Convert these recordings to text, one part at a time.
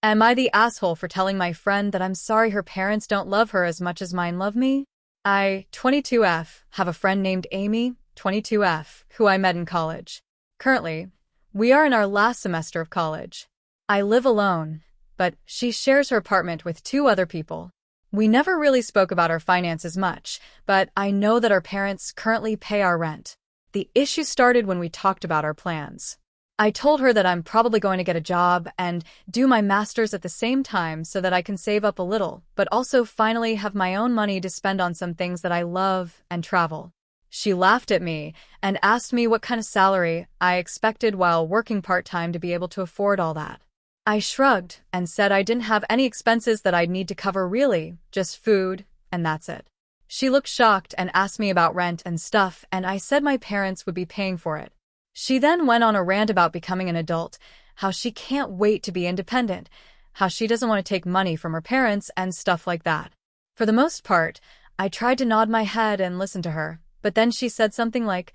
Am I the asshole for telling my friend that I'm sorry her parents don't love her as much as mine love me? I, 22F, have a friend named Amy, 22F, who I met in college. Currently, we are in our last semester of college. I live alone, but she shares her apartment with two other people. We never really spoke about our finances much, but I know that our parents currently pay our rent. The issue started when we talked about our plans. I told her that I'm probably going to get a job and do my master's at the same time so that I can save up a little, but also finally have my own money to spend on some things that I love and travel. She laughed at me and asked me what kind of salary I expected while working part-time to be able to afford all that. I shrugged and said I didn't have any expenses that I'd need to cover really, just food, and that's it. She looked shocked and asked me about rent and stuff, and I said my parents would be paying for it. She then went on a rant about becoming an adult, how she can't wait to be independent, how she doesn't want to take money from her parents and stuff like that. For the most part, I tried to nod my head and listen to her, but then she said something like,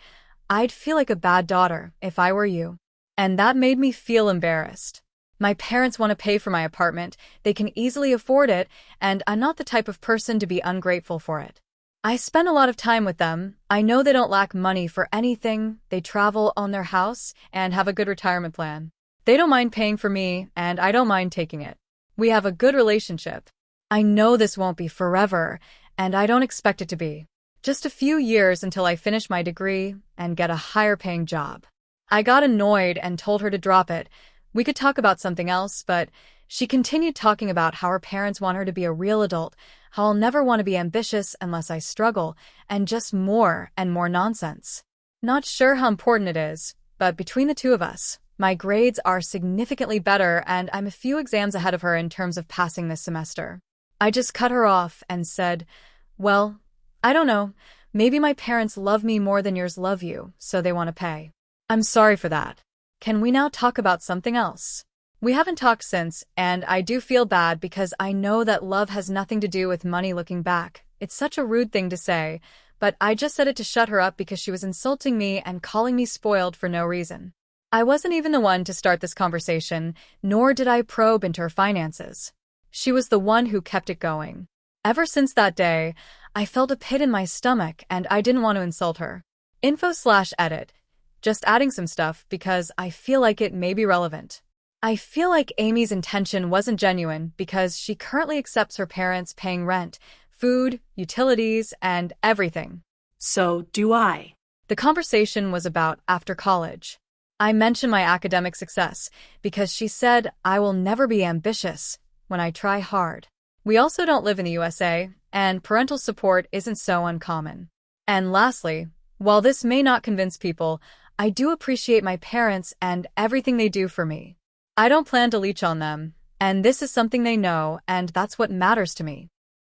"I'd feel like a bad daughter if I were you." And that made me feel embarrassed. My parents want to pay for my apartment, they can easily afford it, and I'm not the type of person to be ungrateful for it. I spend a lot of time with them. I know they don't lack money for anything, they travel, own their house, and have a good retirement plan. They don't mind paying for me, and I don't mind taking it. We have a good relationship. I know this won't be forever, and I don't expect it to be. Just a few years until I finish my degree and get a higher-paying job. I got annoyed and told her to drop it. We could talk about something else, but she continued talking about how her parents want her to be a real adult, how I'll never want to be ambitious unless I struggle, and just more and more nonsense. Not sure how important it is, but between the two of us, my grades are significantly better and I'm a few exams ahead of her in terms of passing this semester. I just cut her off and said, "Well, I don't know, maybe my parents love me more than yours love you, so they want to pay. I'm sorry for that. Can we now talk about something else?" We haven't talked since, and I do feel bad because I know that love has nothing to do with money looking back. It's such a rude thing to say, but I just said it to shut her up because she was insulting me and calling me spoiled for no reason. I wasn't even the one to start this conversation, nor did I probe into her finances. She was the one who kept it going. Ever since that day, I felt a pit in my stomach and I didn't want to insult her. Info/edit. Just adding some stuff because I feel like it may be relevant. I feel like Amy's intention wasn't genuine because she currently accepts her parents paying rent, food, utilities, and everything. So do I. The conversation was about after college. I mentioned my academic success because she said I will never be ambitious when I try hard. We also don't live in the USA, and parental support isn't so uncommon. And lastly, while this may not convince people, I do appreciate my parents and everything they do for me. I don't plan to leech on them, and this is something they know, and that's what matters to me.